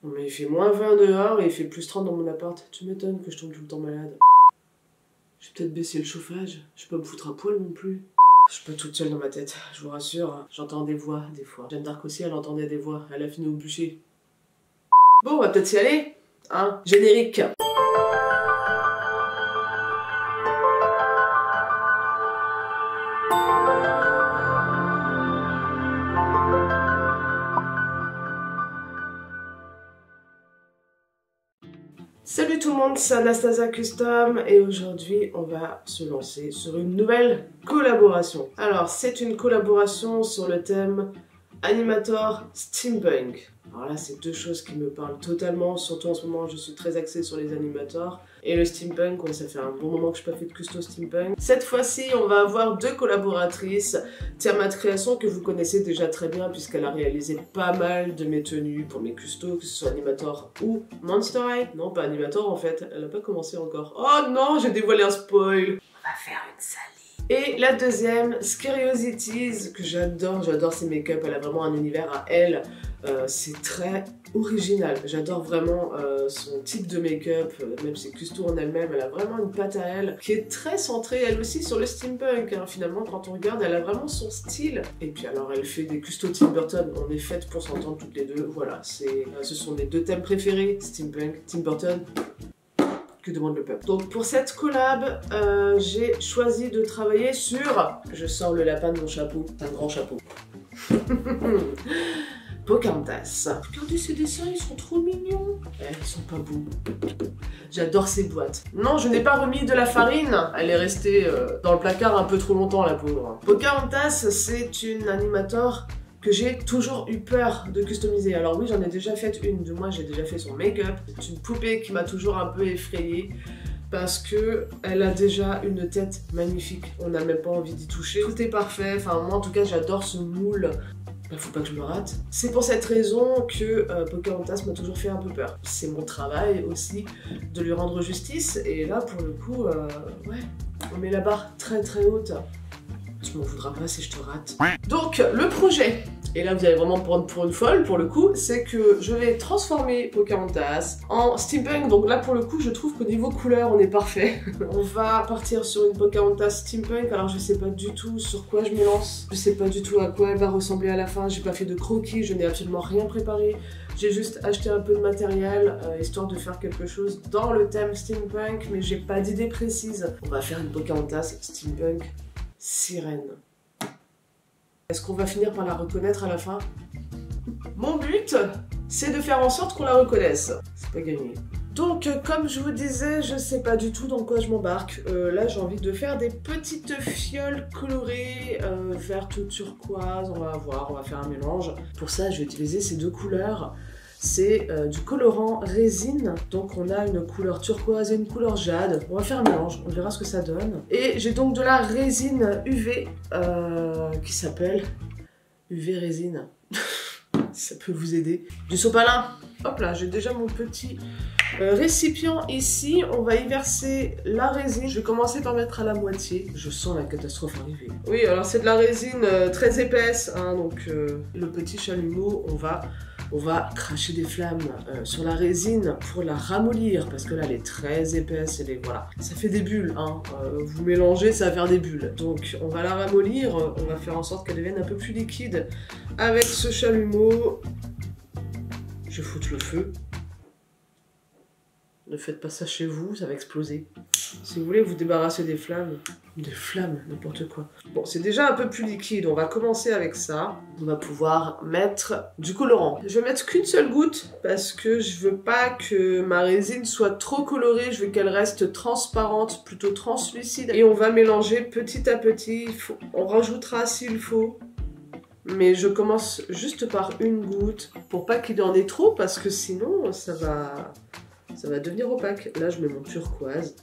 Mais il fait -20 dehors et il fait +30 dans mon appart. Tu m'étonnes que je tombe tout le temps malade. Je vais peut-être baisser le chauffage. Je vais pas me foutre à poil non plus. Je suis pas toute seule dans ma tête, je vous rassure. J'entends des voix des fois. Jeanne d'Arc aussi, elle entendait des voix. Elle a fini au bûcher. Bon, on va peut-être y aller. Hein, générique. Salut tout le monde, c'est Anastasia Custom et aujourd'hui on va se lancer sur une nouvelle collaboration. Alors c'est une collaboration sur le thème Animator Steampunk. Alors là c'est deux choses qui me parlent totalement, surtout en ce moment je suis très axée sur les animators. Et le steampunk, ça fait un bon moment que je n'ai pas fait de custo steampunk. Cette fois-ci, on va avoir deux collaboratrices. Tiamat Création, que vous connaissez déjà très bien, puisqu'elle a réalisé pas mal de mes tenues pour mes custos, que ce soit Animator ou Monster High. Non, pas Animator en fait, elle n'a pas commencé encore. Oh non, j'ai dévoilé un spoil. On va faire une saline. Et la deuxième, Scariosities, que j'adore ses make-up, elle a vraiment un univers à elle. C'est très original, j'adore vraiment son type de make-up, même ses custos en elle-même, elle a vraiment une patte à elle qui est très centrée elle aussi sur le steampunk, hein. Finalement quand on regarde elle a vraiment son style. Et puis alors elle fait des custos Tim Burton, on est faites pour s'entendre toutes les deux, voilà, ce sont mes deux thèmes préférés, steampunk, Tim Burton. Que demande le peuple. Donc pour cette collab, j'ai choisi de travailler sur... Je sors le lapin de mon chapeau, c'est un grand chapeau. Pocahontas. Regardez ces dessins, ils sont trop mignons. Ils sont pas beaux. J'adore ces boîtes. Non, je n'ai pas remis de la farine. Elle est restée dans le placard un peu trop longtemps, la pauvre. Pocahontas, c'est une animator que j'ai toujours eu peur de customiser. Alors oui, j'en ai déjà fait une, du moins j'ai déjà fait son make-up. C'est une poupée qui m'a toujours un peu effrayée parce que elle a déjà une tête magnifique. On n'a même pas envie d'y toucher. Tout est parfait. Enfin, moi en tout cas, j'adore ce moule. Bah, faut pas que je me rate. C'est pour cette raison que Pocahontas m'a toujours fait un peu peur. C'est mon travail aussi de lui rendre justice. Et là, pour le coup, ouais, on met la barre très très haute. Tu m'en voudras pas si je te rate. Donc, le projet, et là vous allez vraiment me prendre pour une folle pour le coup, c'est que je vais transformer Pocahontas en steampunk. Donc là pour le coup, je trouve qu'au niveau couleur, on est parfait. On va partir sur une Pocahontas steampunk. Alors je sais pas du tout sur quoi je me lance. Je sais pas du tout à quoi elle va ressembler à la fin. J'ai pas fait de croquis, je n'ai absolument rien préparé. J'ai juste acheté un peu de matériel, histoire de faire quelque chose dans le thème steampunk, mais j'ai pas d'idée précise. On va faire une Pocahontas steampunk sirène. Est-ce qu'on va finir par la reconnaître à la fin? Mon but, c'est de faire en sorte qu'on la reconnaisse. C'est pas gagné. Donc, comme je vous disais, je sais pas du tout dans quoi je m'embarque. Là, j'ai envie de faire des petites fioles colorées, vertes turquoise. On va voir, on va faire un mélange. Pour ça, je vais utiliser ces deux couleurs. C'est du colorant résine, donc on a une couleur turquoise et une couleur jade. On va faire un mélange, on verra ce que ça donne. Et j'ai donc de la résine UV qui s'appelle UV résine. Ça peut vous aider. Du sopalin. Hop là, j'ai déjà mon petit récipient ici. On va y verser la résine. Je vais commencer par mettre à la moitié. Je sens la catastrophe arriver. Oui, alors c'est de la résine très épaisse, hein, donc le petit chalumeau, on va cracher des flammes sur la résine pour la ramollir, parce que là, elle est très épaisse, voilà. Ça fait des bulles, hein. Vous mélangez, ça va faire des bulles. Donc, on va la ramollir, on va faire en sorte qu'elle devienne un peu plus liquide. Avec ce chalumeau, je vais foutre le feu. Ne faites pas ça chez vous, ça va exploser. Si vous voulez vous débarrasser des flammes, n'importe quoi. Bon, c'est déjà un peu plus liquide, on va commencer avec ça. On va pouvoir mettre du colorant. Je vais mettre qu'une seule goutte parce que je veux pas que ma résine soit trop colorée, je veux qu'elle reste transparente, plutôt translucide. Et on va mélanger petit à petit, on rajoutera s'il faut. Mais je commence juste par une goutte pour pas qu'il y en ait trop parce que sinon ça va devenir opaque. Là, je mets mon turquoise.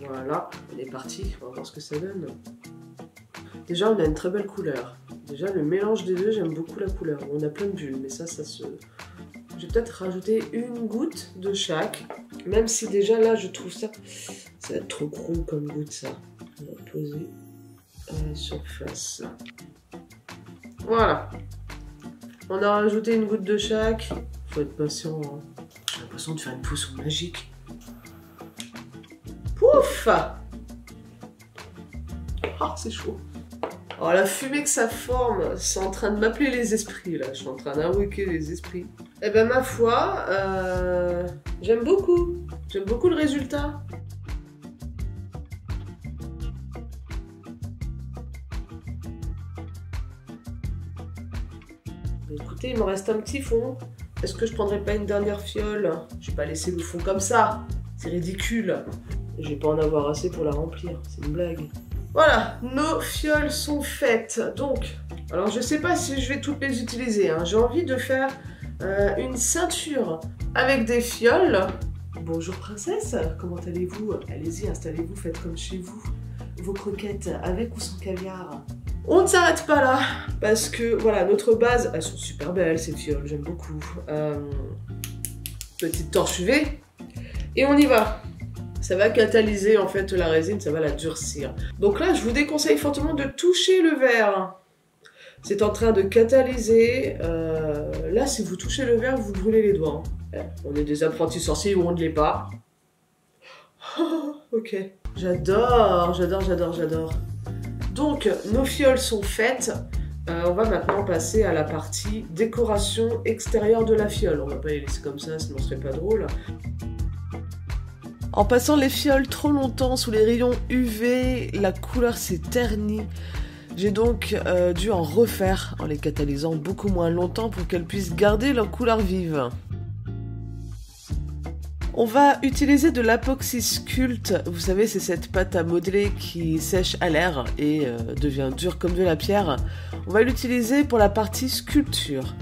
Voilà, on est parti. On va voir ce que ça donne. Déjà, on a une très belle couleur. Déjà, le mélange des deux, j'aime beaucoup la couleur. On a plein de bulles, mais ça se... Je vais peut-être rajouter une goutte de chaque. Même si déjà, là, je trouve ça... Ça va être trop gros comme goutte, ça. On va poser à la surface. Voilà. On a rajouté une goutte de chaque. faut être patient. Hein. J'ai l'impression de faire une potion magique. Pouf! Ah, c'est chaud. Alors la fumée que ça forme, c'est en train de m'appeler les esprits, là. Je suis en train d'invoquer les esprits. Eh ben ma foi, j'aime beaucoup. J'aime beaucoup le résultat. Écoutez, il me reste un petit fond. Est-ce que je prendrais pas une dernière fiole? Je vais pas laisser le fond comme ça. C'est ridicule. Je vais pas en avoir assez pour la remplir. C'est une blague. Voilà, nos fioles sont faites. Donc, alors je sais pas si je vais toutes les utiliser. Hein. J'ai envie de faire une ceinture avec des fioles. Bonjour princesse, comment allez-vous? Allez-y, installez-vous, faites comme chez vous. Vos croquettes avec ou sans caviar. On ne s'arrête pas là, parce que voilà, notre base, elles sont super belles ces fioles, j'aime beaucoup. Petite torche UV, et on y va. Ça va catalyser en fait la résine, ça va la durcir. Donc là, je vous déconseille fortement de toucher le verre. C'est en train de catalyser. Là, si vous touchez le verre, vous brûlez les doigts. Hein. On est des apprentis sorciers ou on ne l'est pas. Oh, ok. J'adore, j'adore, j'adore, j'adore. Donc, nos fioles sont faites. On va maintenant passer à la partie décoration extérieure de la fiole. On va pas les laisser comme ça, sinon ce serait pas drôle. En passant les fioles trop longtemps sous les rayons UV, la couleur s'est ternie. J'ai donc dû en refaire en les catalysant beaucoup moins longtemps pour qu'elles puissent garder leur couleur vive. On va utiliser de l'apoxy sculpte. Vous savez, c'est cette pâte à modeler qui sèche à l'air et devient dure comme de la pierre. On va l'utiliser pour la partie sculpture.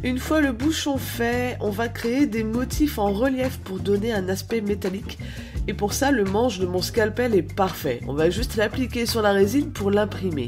Une fois le bouchon fait, on va créer des motifs en relief pour donner un aspect métallique. Et pour ça, le manche de mon scalpel est parfait. On va juste l'appliquer sur la résine pour l'imprimer.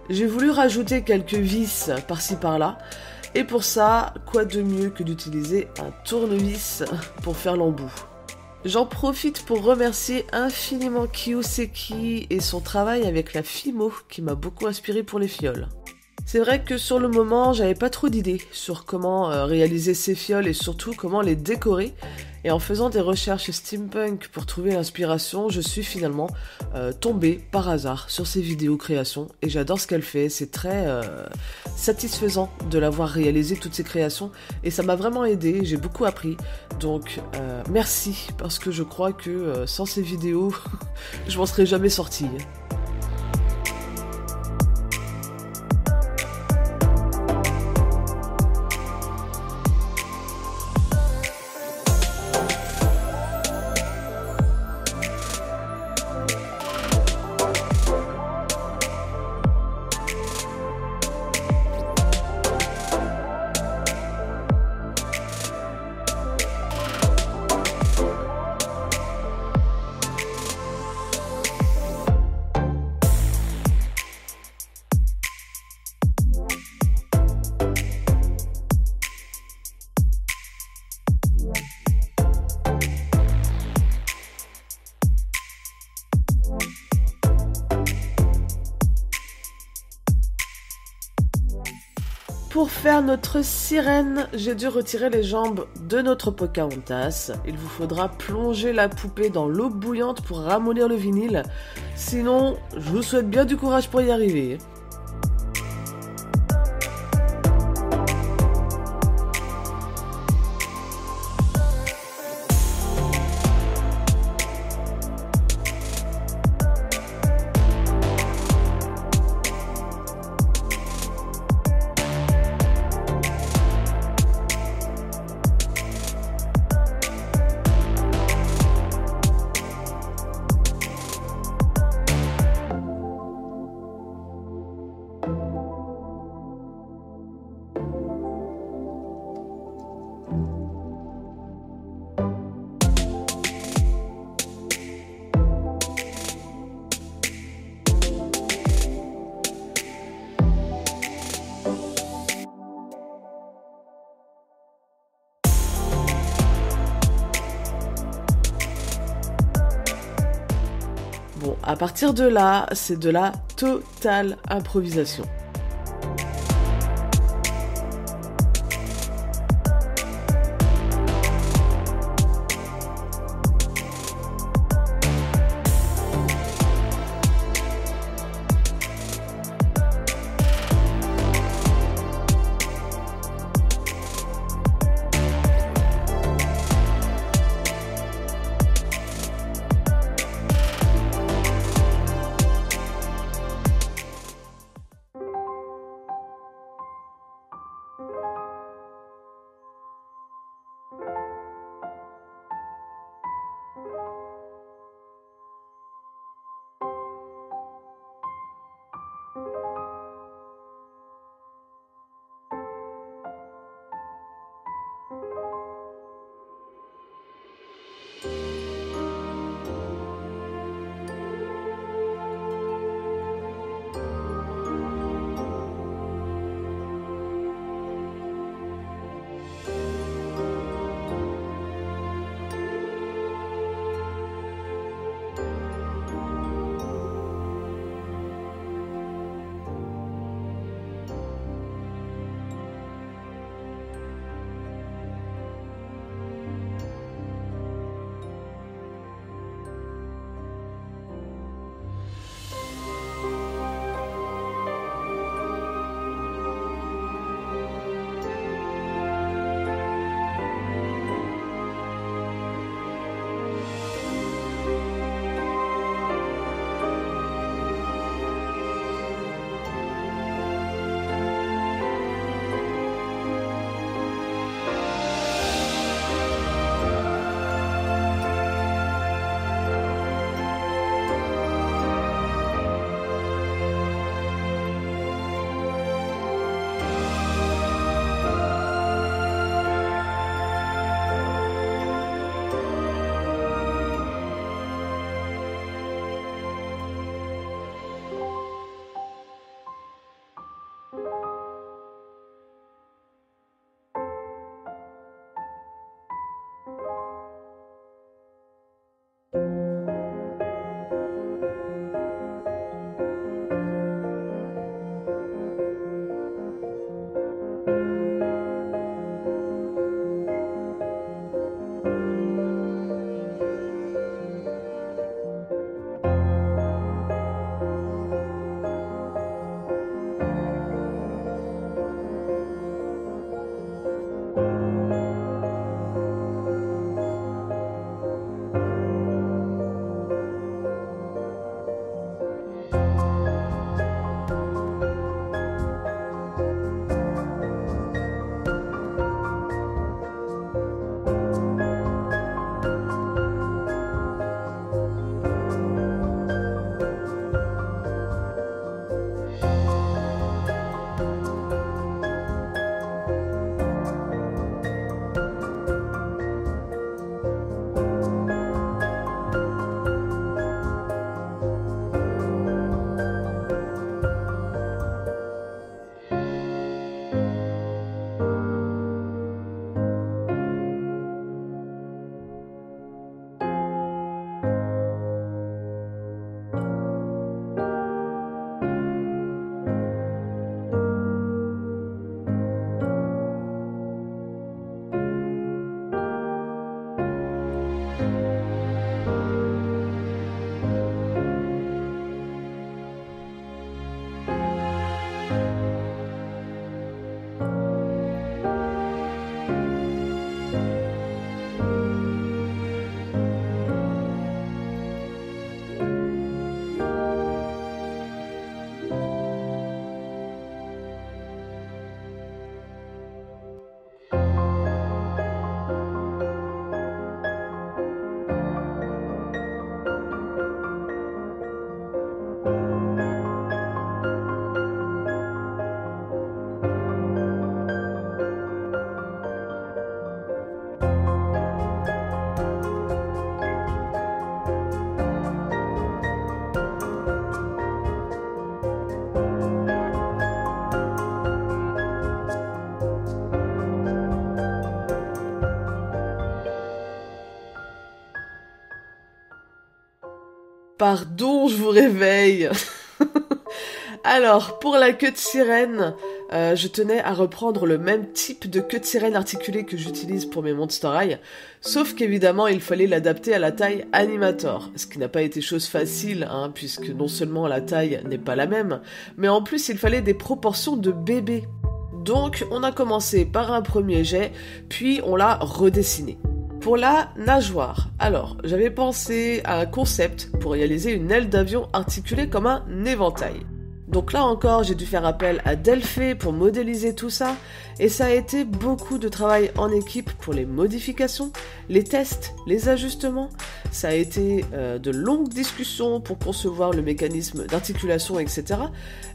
J'ai voulu rajouter quelques vis par-ci par-là, et pour ça, quoi de mieux que d'utiliser un tournevis pour faire l'embout. J'en profite pour remercier infiniment Kiyoseki et son travail avec la Fimo qui m'a beaucoup inspiré pour les fioles. C'est vrai que sur le moment, j'avais pas trop d'idées sur comment réaliser ces fioles et surtout comment les décorer. Et en faisant des recherches steampunk pour trouver l'inspiration, je suis finalement tombée par hasard sur ces vidéos créations. Et j'adore ce qu'elle fait, c'est très satisfaisant de l'avoir réalisé toutes ces créations. Et ça m'a vraiment aidé, j'ai beaucoup appris. Donc merci, parce que je crois que sans ces vidéos, je m'en serais jamais sortie. Pour faire notre sirène, j'ai dû retirer les jambes de notre Pocahontas. Il vous faudra plonger la poupée dans l'eau bouillante pour ramollir le vinyle. Sinon, je vous souhaite bien du courage pour y arriver. Bon, à partir de là, c'est de la totale improvisation. Pardon, je vous réveille. Alors, pour la queue de sirène, je tenais à reprendre le même type de queue de sirène articulée que j'utilise pour mes Monster High, sauf qu'évidemment, il fallait l'adapter à la taille Animator, ce qui n'a pas été chose facile, puisque non seulement la taille n'est pas la même, mais en plus, il fallait des proportions de bébé. Donc, on a commencé par un premier jet, puis on l'a redessiné. Pour la nageoire, alors, j'avais pensé à un concept pour réaliser une aile d'avion articulée comme un éventail. Donc là encore, j'ai dû faire appel à Delphé pour modéliser tout ça, et ça a été beaucoup de travail en équipe pour les modifications, les tests, les ajustements. Ça a été de longues discussions pour concevoir le mécanisme d'articulation, etc.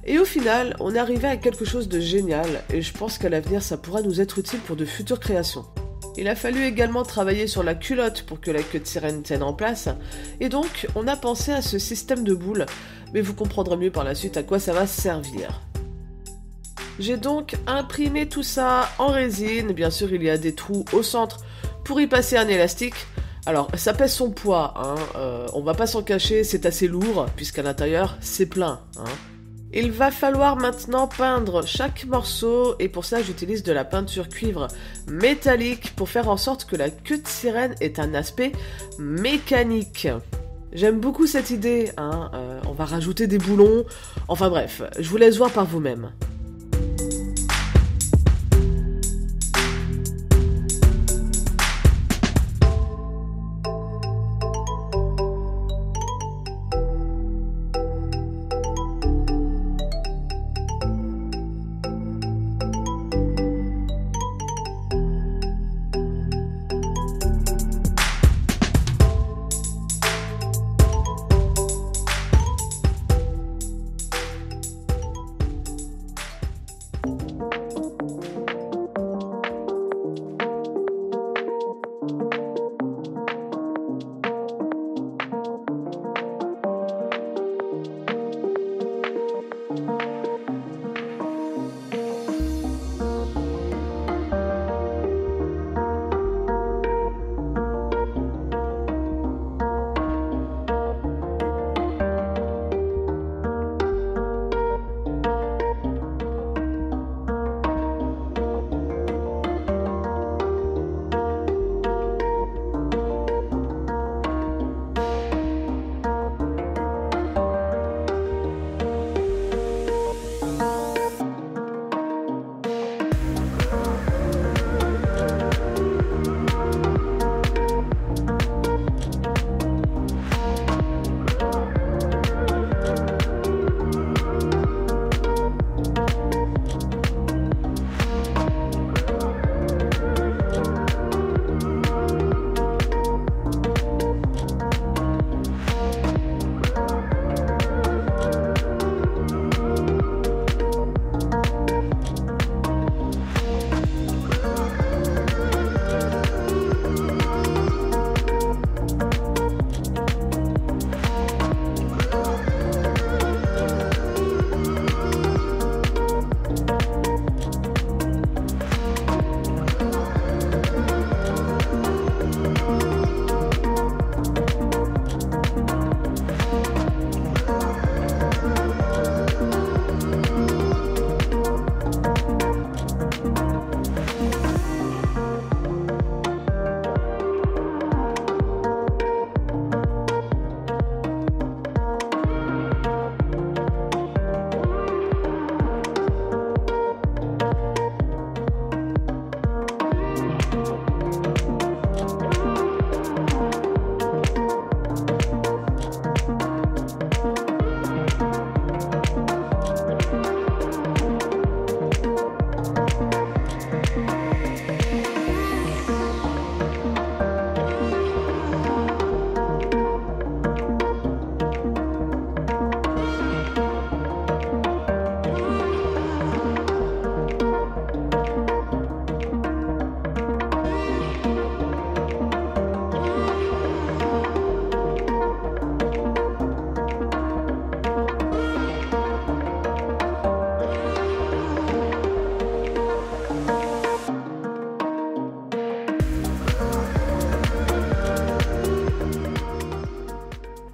Et au final, on est arrivé à quelque chose de génial, et je pense qu'à l'avenir, ça pourra nous être utile pour de futures créations. Il a fallu également travailler sur la culotte pour que la queue de sirène tienne en place, et donc on a pensé à ce système de boules, mais vous comprendrez mieux par la suite à quoi ça va servir. J'ai donc imprimé tout ça en résine, bien sûr il y a des trous au centre pour y passer un élastique. Alors ça pèse son poids, on va pas s'en cacher, c'est assez lourd, puisqu'à l'intérieur c'est plein. Il va falloir maintenant peindre chaque morceau et pour ça j'utilise de la peinture cuivre métallique pour faire en sorte que la queue de sirène ait un aspect mécanique. J'aime beaucoup cette idée, on va rajouter des boulons, enfin bref, je vous laisse voir par vous-même.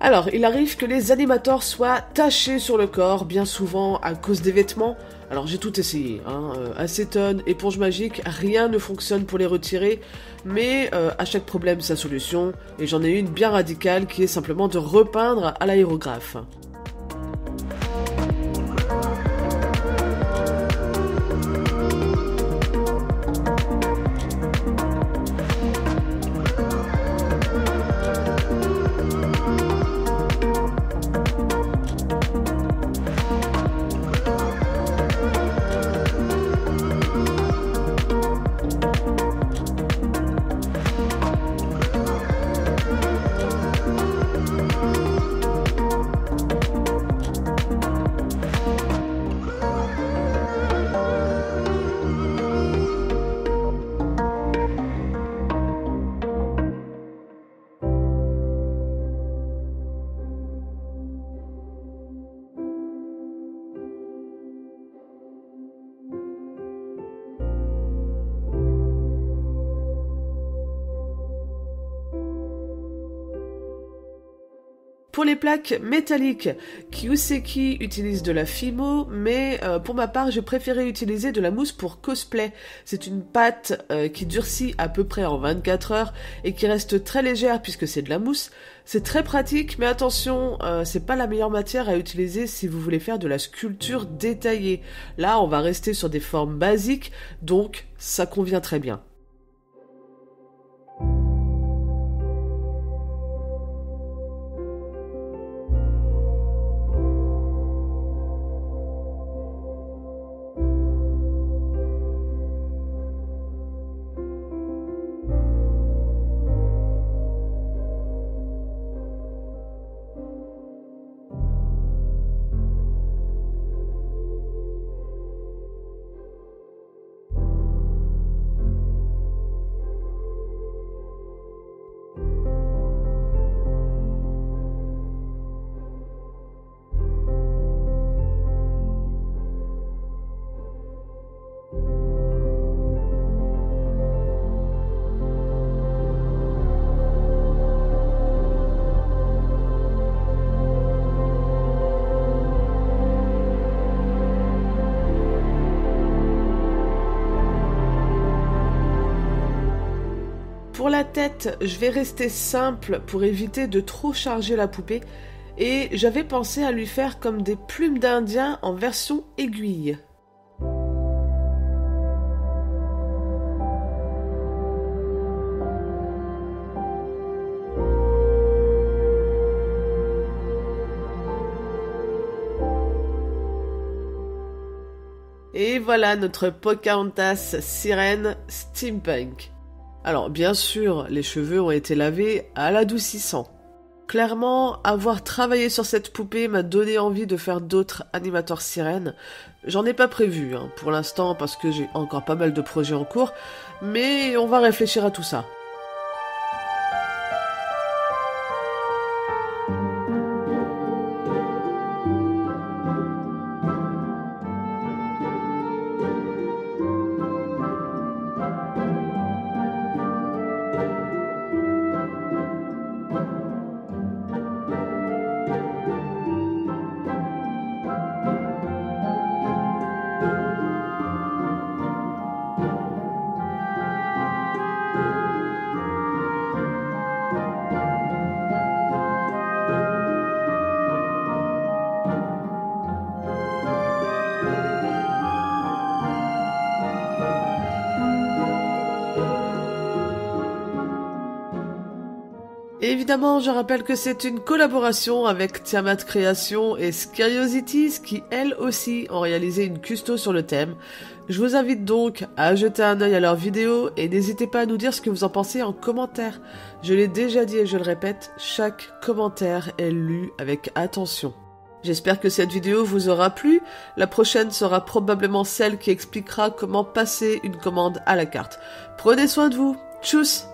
Alors, il arrive que les animateurs soient tachés sur le corps, bien souvent à cause des vêtements. Alors j'ai tout essayé, acétone, éponge magique, rien ne fonctionne pour les retirer, mais à chaque problème sa solution, et j'en ai une bien radicale qui est simplement de repeindre à l'aérographe. Pour les plaques métalliques, Kyuseki utilise de la Fimo, mais pour ma part, j'ai préféré utiliser de la mousse pour cosplay. C'est une pâte qui durcit à peu près en 24 heures et qui reste très légère puisque c'est de la mousse. C'est très pratique, mais attention, c'est pas la meilleure matière à utiliser si vous voulez faire de la sculpture détaillée. Là, on va rester sur des formes basiques, donc ça convient très bien. Pour la tête, je vais rester simple pour éviter de trop charger la poupée et j'avais pensé à lui faire comme des plumes d'Indien en version aiguille. Et voilà notre Pocahontas sirène steampunk. Alors bien sûr, les cheveux ont été lavés à l'adoucissant. Clairement, avoir travaillé sur cette poupée m'a donné envie de faire d'autres animateurs sirènes. J'en ai pas prévu pour l'instant parce que j'ai encore pas mal de projets en cours, mais on va réfléchir à tout ça. Évidemment, je rappelle que c'est une collaboration avec Tiamat Création et Scariosities qui, elles aussi, ont réalisé une custo sur le thème. Je vous invite donc à jeter un œil à leurs vidéos et n'hésitez pas à nous dire ce que vous en pensez en commentaire. Je l'ai déjà dit et je le répète, chaque commentaire est lu avec attention. J'espère que cette vidéo vous aura plu. La prochaine sera probablement celle qui expliquera comment passer une commande à la carte. Prenez soin de vous. Tchuss!